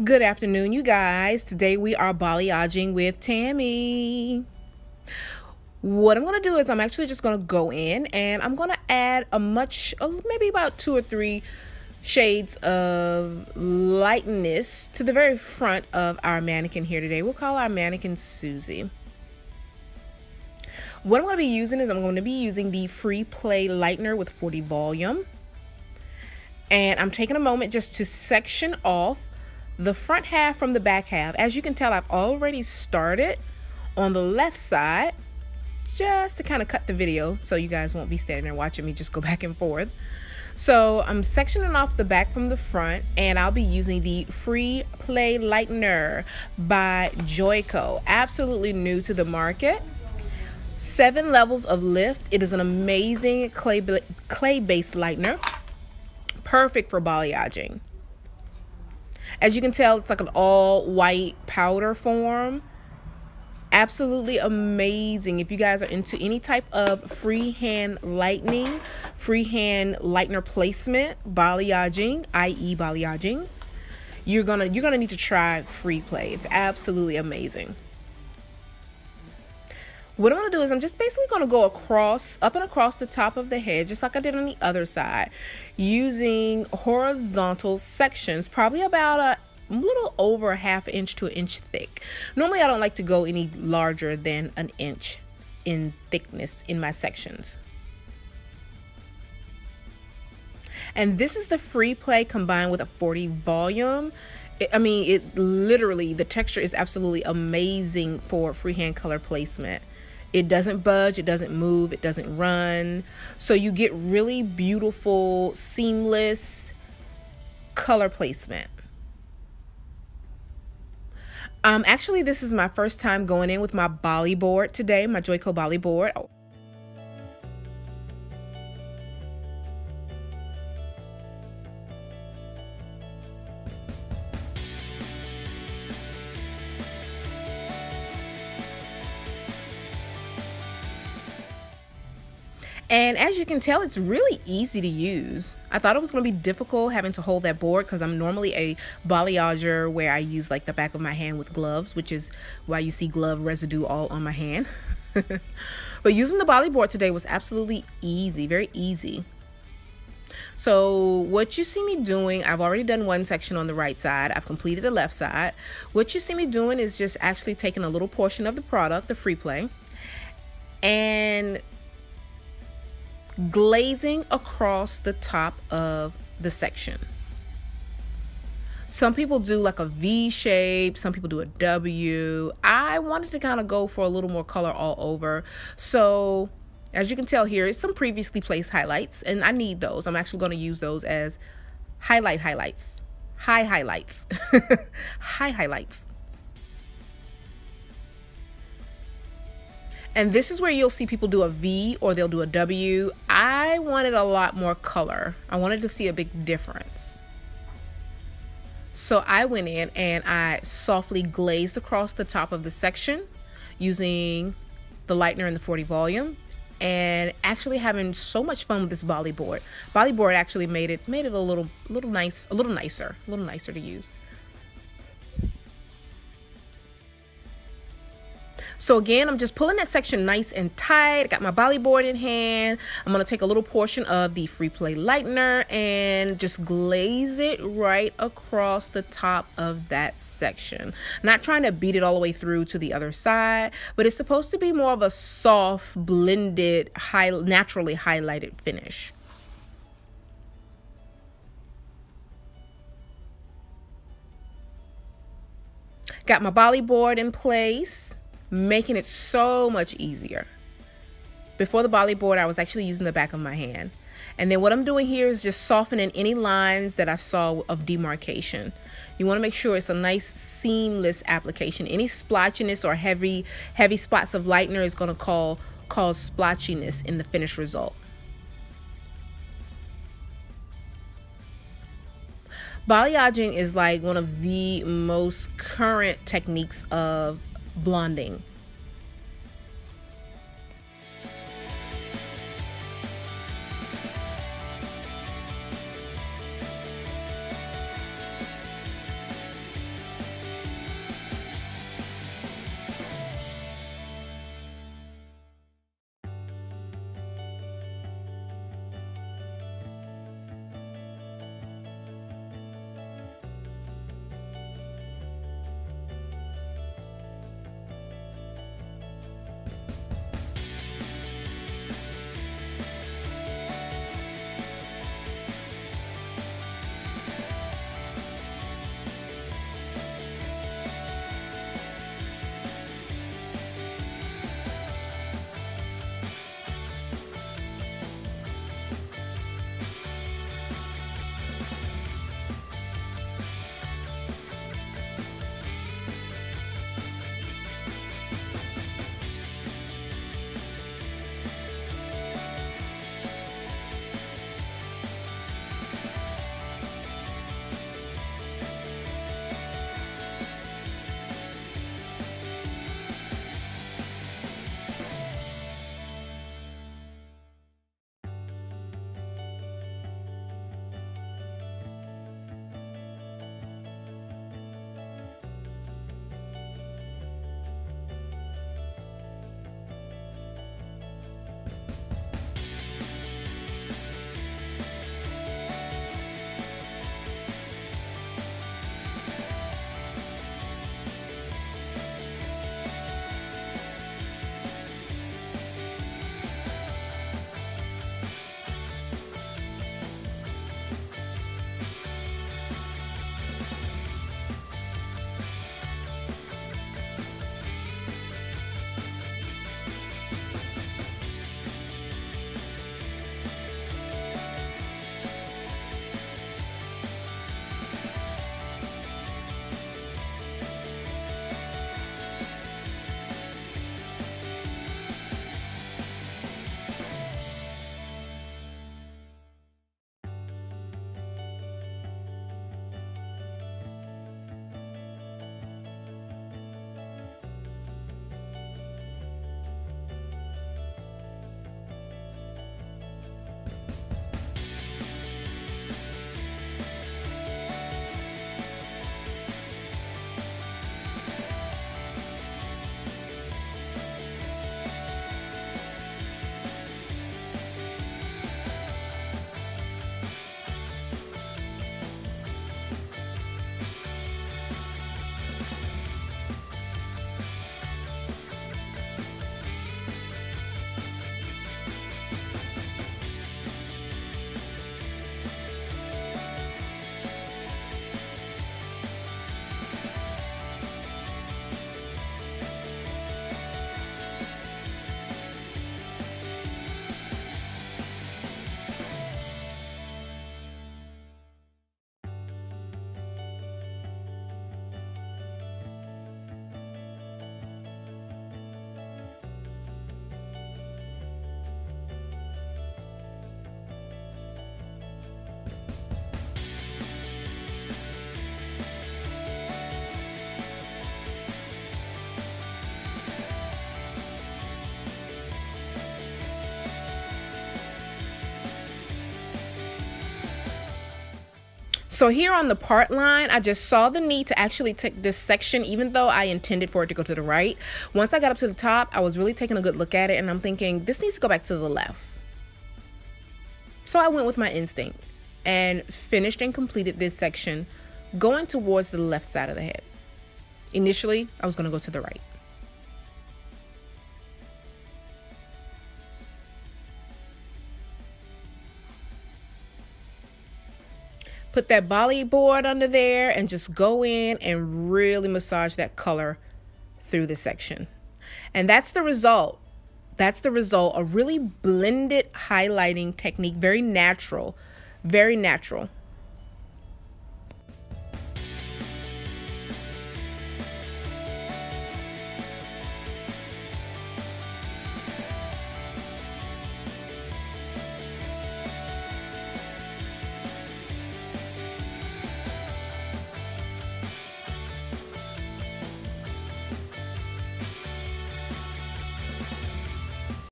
Good afternoon, you guys. Today we are balayaging with Tammy. What I'm going to do is I'm actually just going to go in and I'm going to add maybe about 2 or 3 shades of lightness to the very front of our mannequin here today. We'll call our mannequin Susie. What I'm going to be using is I'm going to be using the Free Play Lightener with 40 volume. And I'm taking a moment just to section off the front half from the back half. As you can tell, I've already started on the left side just to kind of cut the video so you guys won't be standing there watching me just go back and forth. So I'm sectioning off the back from the front, and I'll be using the Free Play Lightener by Joico. Absolutely new to the market. 7 levels of lift. It is an amazing clay-based lightener. Perfect for balayaging. As you can tell, it's like an all white powder form. Absolutely amazing. If you guys are into any type of freehand lightening, freehand lightener placement, balayaging, i.e. balayaging, you're gonna need to try Free Play. It's absolutely amazing. What I'm going to do is I'm just basically going to go up and across the top of the head, just like I did on the other side, using horizontal sections, probably about a little over a ½ inch to 1 inch thick. Normally I don't like to go any larger than 1 inch in thickness in my sections. And this is the Free Play combined with a 40 volume. It literally, the texture is absolutely amazing for freehand color placement. It doesn't budge, it doesn't move, it doesn't run. So you get really beautiful, seamless color placement. Actually, this is my first time going in with my Bali board today, my Joico Bali board. And as you can tell, it's really easy to use. I thought it was going to be difficult having to hold that board because I'm normally a balayager where I use like the back of my hand with gloves, which is why you see glove residue all on my hand. But using the Bali board today was absolutely easy, very easy. So what you see me doing, I've already done one section on the right side. I've completed the left side. What you see me doing is just actually taking a little portion of the product, the Free Play, and glazing across the top of the section. Some people do like a V shape, some people do a W. I wanted to kind of go for a little more color all over. So as you can tell here, it's some previously placed highlights, and I need those. I'm actually going to use those as highlights. High highlights. High highlights. And this is where you'll see people do a V or they'll do a W. I wanted a lot more color. I wanted to see a big difference. So I went in and I softly glazed across the top of the section using the lightener and the 40 volume, and actually having so much fun with this Bali board. Bali board actually made it a little nicer to use. So again, I'm just pulling that section nice and tight. I got my Bali board in hand. I'm going to take a little portion of the Free Play Lightener and just glaze it right across the top of that section. Not trying to beat it all the way through to the other side, but it's supposed to be more of a soft, blended, naturally highlighted finish. Got my Bali board in place, making it so much easier. Before the Bali board, I was actually using the back of my hand. And then what I'm doing here is just softening any lines that I saw of demarcation. You want to make sure it's a nice seamless application. Any splotchiness or heavy spots of lightener is going to cause splotchiness in the finished result. Balayaging is like one of the most current techniques of blonding. So here on the part line, I just saw the need to actually take this section, even though I intended for it to go to the right. Once I got up to the top, I was really taking a good look at it, and I'm thinking, this needs to go back to the left. So I went with my instinct and finished and completed this section, going towards the left side of the head. Initially, I was going to go to the right. Put that balayage board under there and just go in and really massage that color through the section. And that's the result. That's the result, a really blended highlighting technique, very natural, very natural.